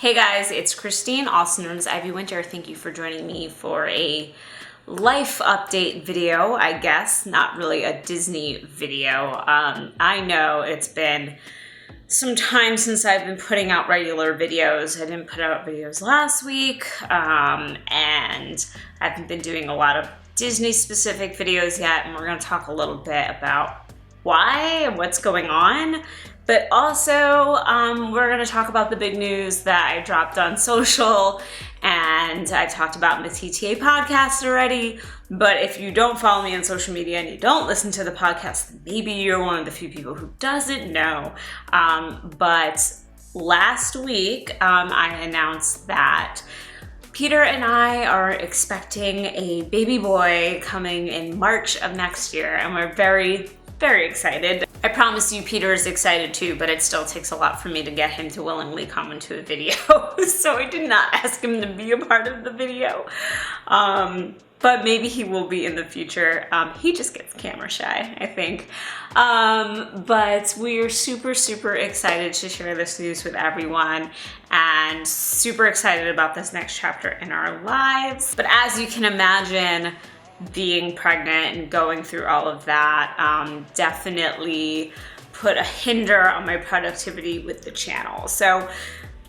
Hey guys, it's Christine, also known as IvyWinter. Thank you for joining me for a life update video, I guess. Not really a Disney video. I know it's been some time since I've been putting out regular videos. I didn't put out videos last week, and I haven't been doing a lot of Disney specific videos yet, and we're going to talk a little bit about why and what's going on. But also, we're going to talk about the big news that I dropped on social, and I talked about in the TTA podcast already. But if you don't follow me on social media and you don't listen to the podcast, then maybe you're one of the few people who doesn't know. But last week, I announced that Peter and I are expecting a baby boy coming in March of next year, and we're very, very excited. I promise you Peter is excited too, but it still takes a lot for me to get him to willingly come into a video. So I did not ask him to be a part of the video. But maybe he will be in the future. He just gets camera shy, I think. But we're super, super excited to share this news with everyone and super excited about this next chapter in our lives. But as you can imagine, being pregnant and going through all of that definitely put a hinder on my productivity with the channel. So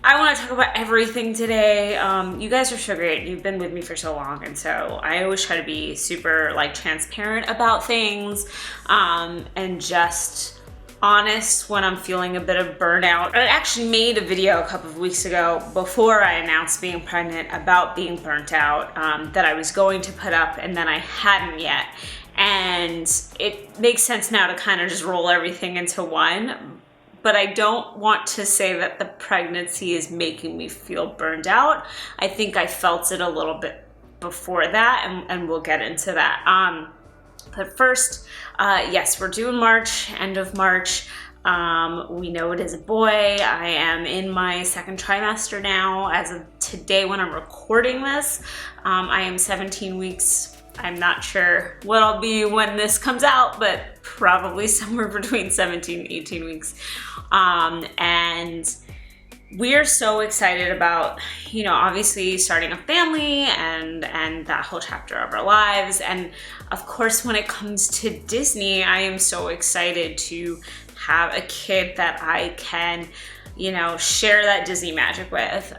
I want to talk about everything today. You guys are so great. You've been with me for so long, and so I always try to be super transparent about things and just honest when I'm feeling a bit of burnout. I actually made a video a couple of weeks ago before I announced being pregnant about being burnt out that I was going to put up, and then I hadn't yet. And it makes sense now to kind of just roll everything into one. But I don't want to say that the pregnancy is making me feel burned out. I think I felt it a little bit before that, and we'll get into that. But first, yes, we're due in March, end of March. We know it is a boy. I am in my second trimester now. As of today when I'm recording this, I am 17 weeks. I'm not sure what I'll be when this comes out, but probably somewhere between 17 and 18 weeks. And we're so excited about, obviously starting a family and that whole chapter of our lives. And of course, when it comes to Disney, I am so excited to have a kid that I can, share that Disney magic with,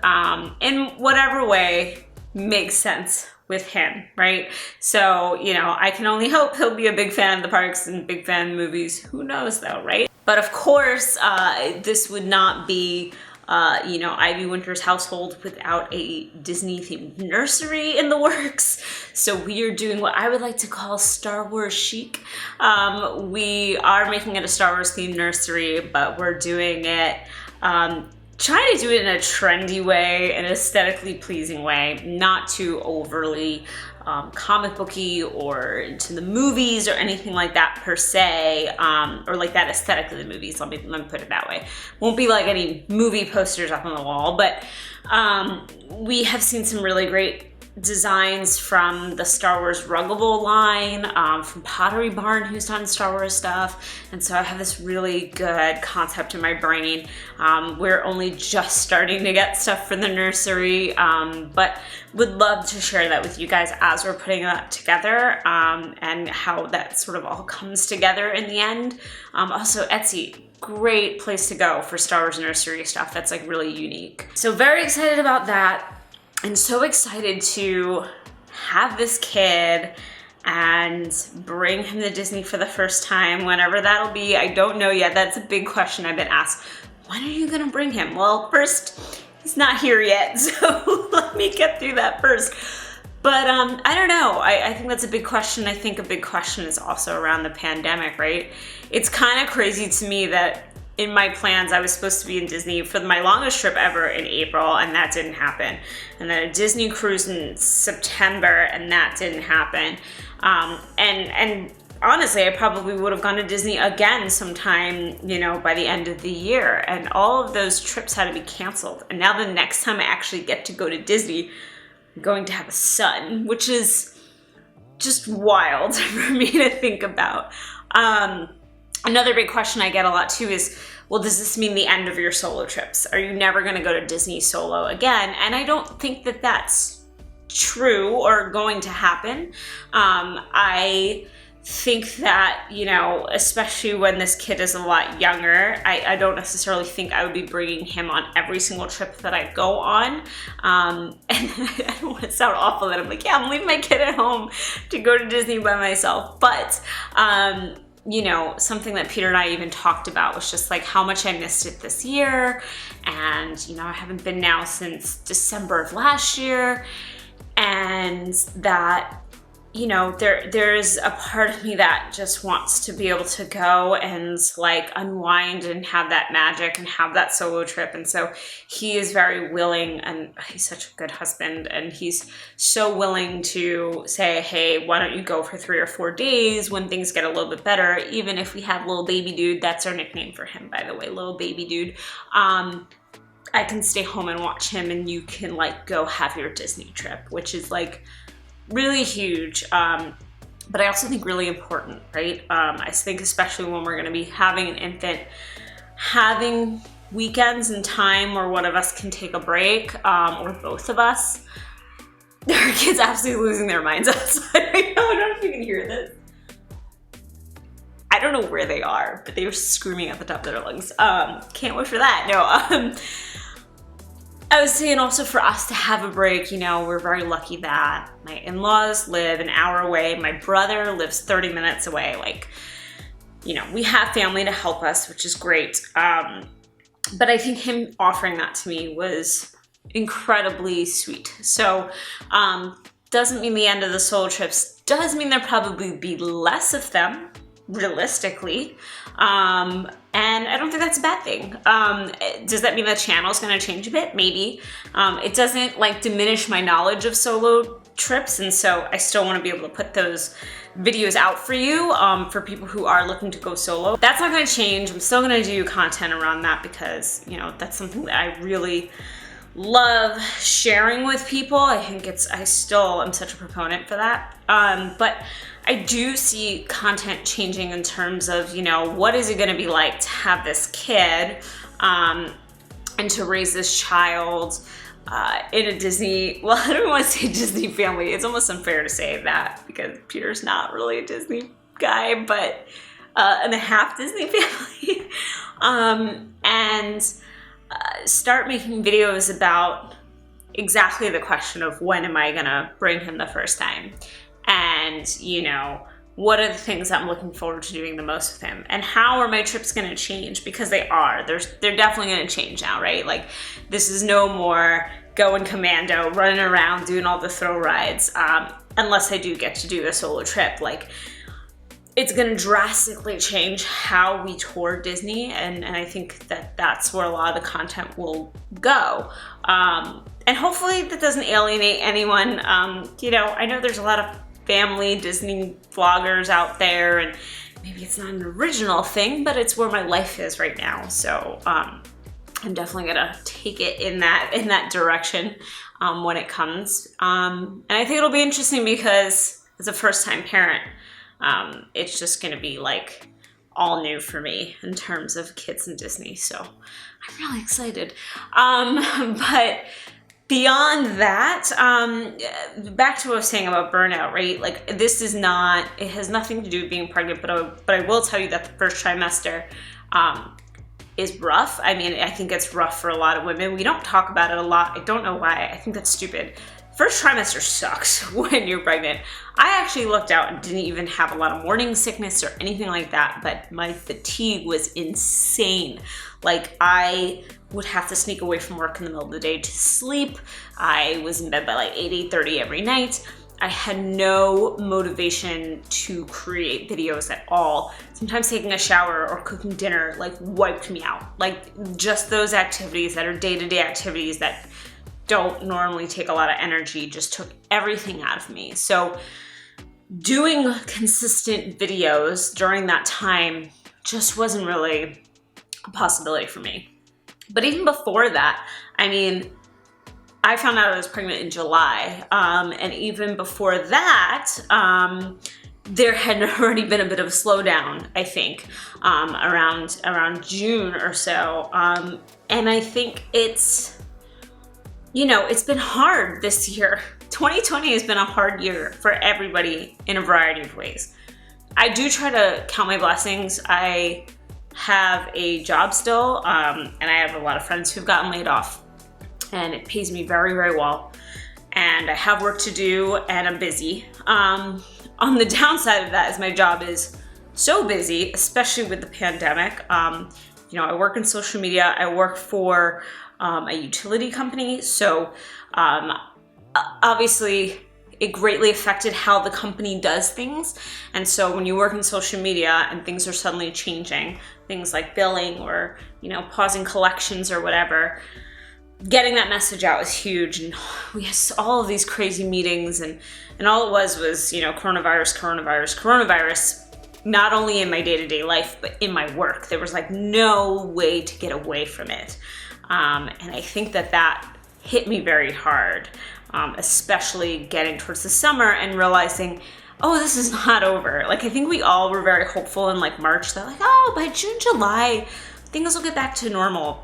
in whatever way makes sense with him, right? So, I can only hope he'll be a big fan of the parks and big fan of movies. Who knows though, right? But of course, this would not be IvyWinter's household without a Disney themed nursery in the works. So we are doing what I would like to call Star Wars chic. We are making it a Star Wars themed nursery, but we're doing it, trying to do it in a trendy way, an aesthetically pleasing way, not too overly comic booky or into the movies or anything like that per se, or like that aesthetic of the movies. Let me put it that way. Won't be like any movie posters up on the wall, but we have seen some really great designs from the Star Wars Ruggable line, from Pottery Barn, who's done Star Wars stuff. And so I have this really good concept in my brain. We're only just starting to get stuff for the nursery, but would love to share that with you guys as we're putting that together, and how that sort of all comes together in the end. Also, Etsy, great place to go for Star Wars nursery stuff that's really unique. So very excited about that. And so excited to have this kid and bring him to Disney for the first time, whenever that'll be. I don't know yet. That's a big question I've been asked. When are you gonna bring him? Well, first, he's not here yet, so let me get through that first. But I don't know. I think that's a big question. I think a big question is also around the pandemic, right? It's kind of crazy to me that in my plans, I was supposed to be in Disney for my longest trip ever in April, and that didn't happen. And then a Disney cruise in September, and that didn't happen. And honestly, I probably would have gone to Disney again sometime, by the end of the year. And all of those trips had to be canceled. And now the next time I actually get to go to Disney, I'm going to have a son, which is just wild for me to think about. Another big question I get a lot too is, well, does this mean the end of your solo trips? Are you never going to go to Disney solo again? And I don't think that that's true or going to happen. I think that, you know, especially when this kid is a lot younger, I don't necessarily think I would be bringing him on every single trip that I go on. And I don't want to sound awful that I'm like, yeah, I'm leaving my kid at home to go to Disney by myself. But, you know, something that Peter and I even talked about was just like how much I missed it this year. And, you know, I haven't been now since December of last year. And that, you know, there's a part of me that just wants to be able to go and like unwind and have that magic and have that solo trip. And so he is very willing, and he's such a good husband, and he's so willing to say, hey, why don't you go for 3 or 4 days when things get a little bit better, even if we have little baby dude. That's our nickname for him, by the way, little baby dude. I can stay home and watch him, and you can like go have your Disney trip, which is like really huge, but I also think really important, right? I think especially when we're going to be having an infant, having weekends and time where one of us can take a break, or both of us. There are kids absolutely losing their minds outside right now. I don't know if you can hear this. I don't know where they are, but they were screaming at the top of their lungs. Can't wait for that. No, I was saying also for us to have a break, you know, we're very lucky that my in-laws live an hour away. My brother lives 30 minutes away. Like, you know, we have family to help us, which is great. But I think him offering that to me was incredibly sweet. So, doesn't mean the end of the solo trips. Does mean there'll probably be less of them, realistically. And I don't think that's a bad thing. Does that mean the channel is going to change a bit? Maybe. It doesn't like diminish my knowledge of solo trips, and so I still want to be able to put those videos out for you, for people who are looking to go solo. That's not going to change. I'm still going to do content around that because, you know, that's something that I really love sharing with people. I think I still am such a proponent for that. But I do see content changing in terms of, you know, what is it going to be like to have this kid, and to raise this child in a Disney, well, I don't want to say Disney family. It's almost unfair to say that because Peter's not really a Disney guy, but and a half Disney family. And start making videos about exactly the question of when am I gonna bring him the first time? And, you know, what are the things I'm looking forward to doing the most with him? And how are my trips gonna change? Because they are. They're definitely gonna change now, right? Like, this is no more going commando, running around, doing all the thrill rides, unless I do get to do a solo trip. Like, it's gonna drastically change how we tour Disney, and I think that that's where a lot of the content will go. And hopefully that doesn't alienate anyone. You know, I know there's a lot of family Disney vloggers out there, and maybe it's not an original thing, but it's where my life is right now. So I'm definitely gonna take it in that direction when it comes. And I think it'll be interesting because as a first-time parent, it's just gonna be like all new for me in terms of kids and Disney. So I'm really excited. But beyond that, back to what I was saying about burnout, right? Like, this is not, it has nothing to do with being pregnant, but I will tell you that the first trimester is rough. I mean, I think it's rough for a lot of women. We don't talk about it a lot. I don't know why. I think that's stupid. First trimester sucks when you're pregnant. I actually looked out and didn't even have a lot of morning sickness or anything like that, but my fatigue was insane. Like, I would have to sneak away from work in the middle of the day to sleep. I was in bed by like 8:30 every night. I had no motivation to create videos at all. Sometimes taking a shower or cooking dinner like wiped me out. Like, just those activities that are day-to-day activities that don't normally take a lot of energy just took everything out of me. So doing consistent videos during that time just wasn't really a possibility for me. But even before that, I mean, I found out I was pregnant in July. And even before that, there had already been a bit of a slowdown, I think, around June or so. And I think it's, it's been hard this year. 2020 has been a hard year for everybody in a variety of ways. I do try to count my blessings. I have a job still, and I have a lot of friends who've gotten laid off, and it pays me very, very well. And I have work to do, and I'm busy. On the downside of that is my job is so busy, especially with the pandemic. I work in social media. I work for a utility company. So obviously it greatly affected how the company does things. And so when you work in social media and things are suddenly changing, things like billing or, pausing collections or whatever, getting that message out was huge. And we had all of these crazy meetings, and all it was, coronavirus, not only in my day-to-day life, but in my work. There was like no way to get away from it. And I think that hit me very hard, especially getting towards the summer and realizing, oh, this is not over. Like, I think we all were very hopeful in like March that like, oh, by June, July, things will get back to normal.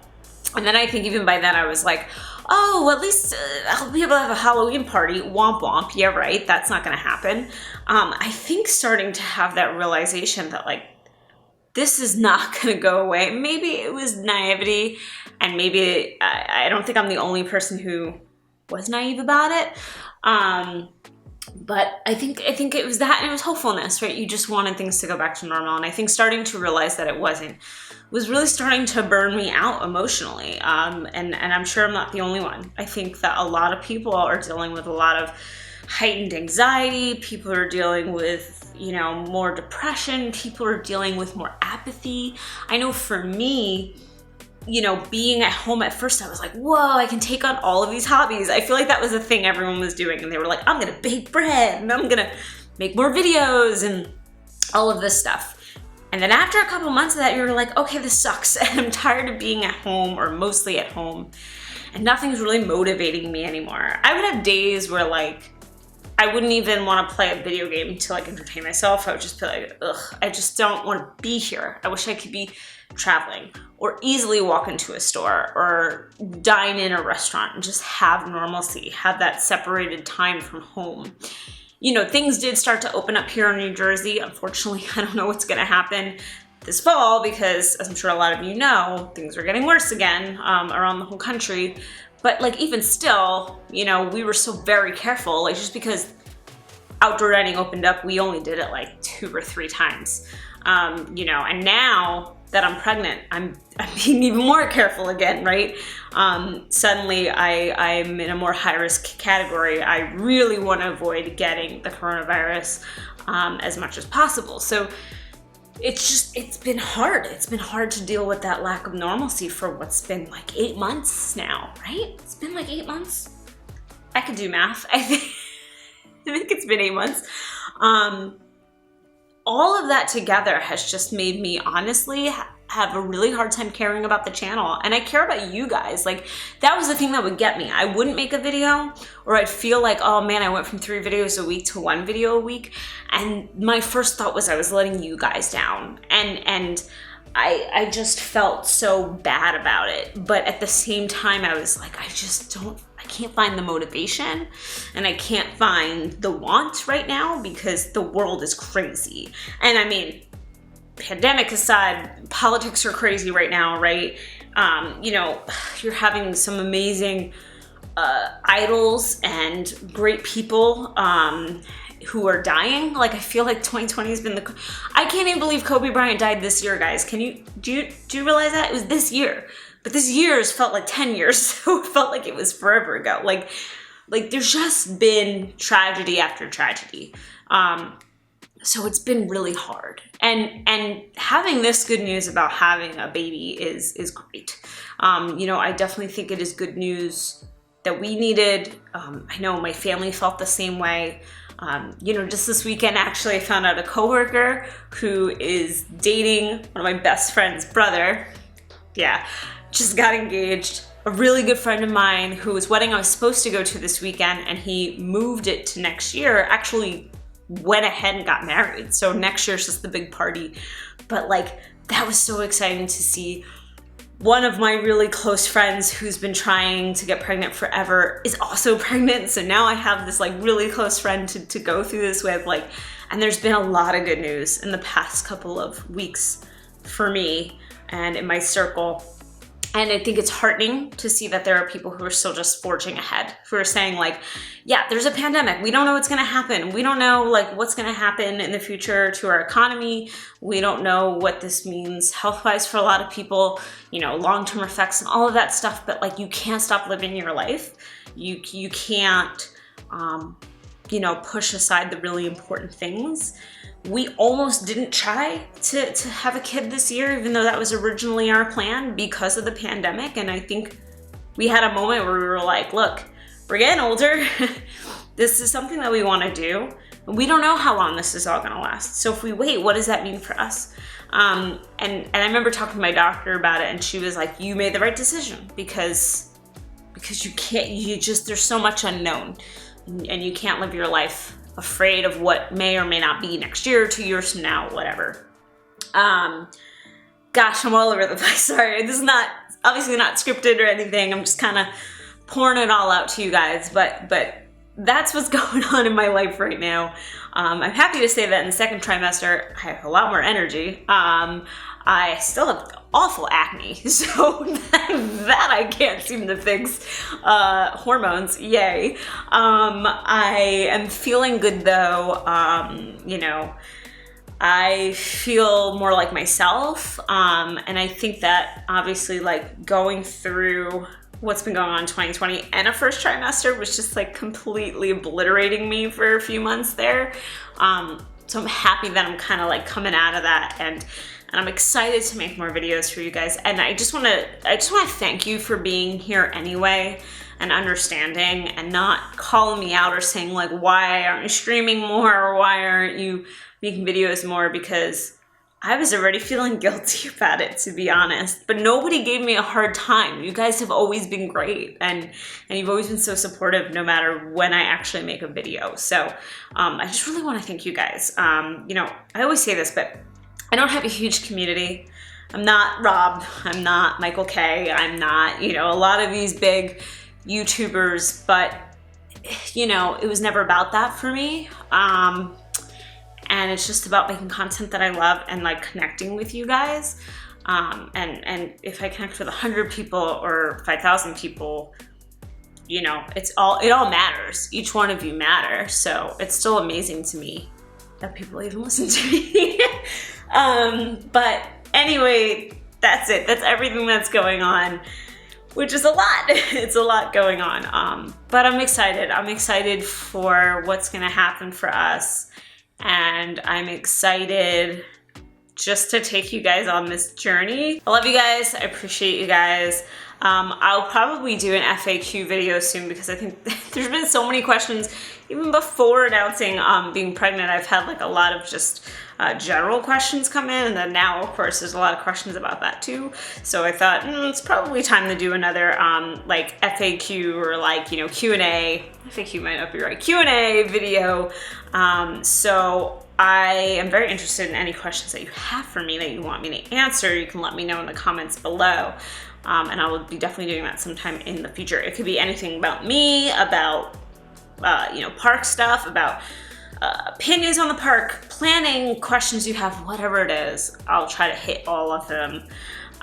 And then I think even by then I was like, oh, at least I'll be able to have a Halloween party. Womp womp. Yeah, right. That's not going to happen. I think starting to have that realization that like, this is not going to go away. Maybe it was naivety, and maybe I don't think I'm the only person who was naive about it. But I think it was that, and it was hopefulness, right? You just wanted things to go back to normal. And I think starting to realize that it wasn't was really starting to burn me out emotionally. And I'm sure I'm not the only one. I think that a lot of people are dealing with a lot of heightened anxiety. People are dealing with, more depression. People are dealing with more apathy. I know for me, being at home at first, I was like, whoa, I can take on all of these hobbies. I feel like that was the thing everyone was doing. And they were like, I'm going to bake bread and I'm going to make more videos and all of this stuff. And then after a couple months of that, you're like, okay, this sucks. And I'm tired of being at home, or mostly at home, and nothing's really motivating me anymore. I would have days where like, I wouldn't even want to play a video game to like entertain myself. I would just be like, ugh, I just don't want to be here. I wish I could be traveling, or easily walk into a store, or dine in a restaurant and just have normalcy, have that separated time from home. Things did start to open up here in New Jersey. Unfortunately, I don't know what's going to happen this fall because, as I'm sure a lot of you know, things are getting worse again around the whole country. But like, even still, we were so very careful. Like, just because outdoor dining opened up, we only did it like 2 or 3 times. And now that I'm pregnant, I'm being even more careful again, right? Suddenly I'm in a more high-risk category. I really want to avoid getting the coronavirus as much as possible. So it's been hard. It's been hard to deal with that lack of normalcy for what's been like 8 months now, right? It's been like 8 months. I could do math. I think it's been 8 months. All of that together has just made me honestly have a really hard time caring about the channel. And I care about you guys. Like, that was the thing that would get me. I wouldn't make a video, or I'd feel like, oh man, I went from 3 videos a week to 1 video a week. And my first thought was I was letting you guys down. And I just felt so bad about it. But at the same time, I was like, I can't find the motivation, and I can't find the want right now because the world is crazy. And I mean, pandemic aside, politics are crazy right now, right? You're having some amazing idols and great people who are dying. Like, I feel like 2020 has been I can't even believe Kobe Bryant died this year, guys. Do you realize that? It was this year. But this year's felt like 10 years, so it felt like it was forever ago. Like there's just been tragedy after tragedy. So it's been really hard. And having this good news about having a baby is great. I definitely think it is good news that we needed. I know my family felt the same way. Just this weekend, actually, I found out a coworker who is dating one of my best friend's brother. Yeah, just got engaged. A really good friend of mine whose wedding I was supposed to go to this weekend, and he moved it to next year, actually went ahead and got married. So next year's just the big party. But like, that was so exciting to see. One of my really close friends who's been trying to get pregnant forever is also pregnant. So now I have this like really close friend to go through this with, like, and there's been a lot of good news in the past couple of weeks for me and in my circle. And I think it's heartening to see that there are people who are still just forging ahead, who are saying like, yeah, there's a pandemic. We don't know what's gonna happen. We don't know like what's gonna happen in the future to our economy. We don't know what this means health-wise for a lot of people, you know, long-term effects and all of that stuff. But like, you can't stop living your life. You can't, you know, push aside the really important things. We almost didn't try to have a kid this year, even though that was originally our plan because of the pandemic. And I think we had a moment where we were like, look, we're getting older. This is something that we want to do. We don't know how long this is all going to last. So if we wait, what does that mean for us? And I remember talking to my doctor about it, and she was like, you made the right decision because you can't, there's so much unknown, and you can't live your life afraid of what may or may not be next year, 2 years from now, whatever. Gosh, I'm all over the place. Sorry, this is obviously not scripted or anything. I'm just kind of pouring it all out to you guys, but that's what's going on in my life right now. I'm happy to say that in the second trimester, I have a lot more energy. I still have awful acne, so that I can't seem to fix. Hormones, yay. I am feeling good though. You know, I feel more like myself. And I think that obviously like going through what's been going on in 2020 and a first trimester was just like completely obliterating me for a few months there. So I'm happy that I'm kind of like coming out of that, and I'm excited to make more videos for you guys. And I just want to thank you for being here anyway and understanding and not calling me out or saying like, why aren't you streaming more, or why aren't you making videos more? Because I was already feeling guilty about it, to be honest, but nobody gave me a hard time. You guys have always been great, and you've always been so supportive no matter when I actually make a video. So I just really want to thank you guys. You know, I always say this, but I don't have a huge community. I'm not Rob, I'm not Michael K, I'm not, you know, a lot of these big YouTubers, but you know, it was never about that for me. And it's just about making content that I love and like connecting with you guys. And if I connect with 100 people or 5,000 people, you know, it all matters. Each one of you matters. So it's still amazing to me that people even listen to me. But anyway, that's it. That's everything that's going on, which is a lot. It's a lot going on. But I'm excited. I'm excited for what's gonna happen for us. And I'm excited just to take you guys on this journey. I love you guys. I appreciate you guys. I'll probably do an FAQ video soon because I think there's been so many questions. Even before announcing being pregnant, I've had like a lot of just general questions come in, and then now of course there's a lot of questions about that too. So I thought it's probably time to do another like FAQ or like, you know, Q&A. FAQ might not be right. Q&A video. So I am very interested in any questions that you have for me that you want me to answer. You can let me know in the comments below. And I will be definitely doing that sometime in the future. It could be anything about me, about you know, park stuff, about opinions on the park, planning, questions you have, whatever it is. I'll try to hit all of them.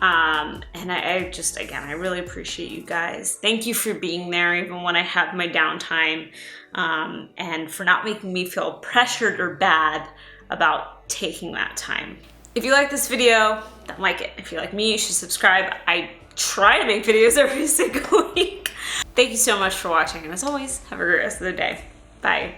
And I just, again, I really appreciate you guys. Thank you for being there even when I have my downtime, and for not making me feel pressured or bad about taking that time. If you like this video, then like it. If you like me, you should subscribe. I try to make videos every single week. Thank you so much for watching, and as always, have a great rest of the day. Bye.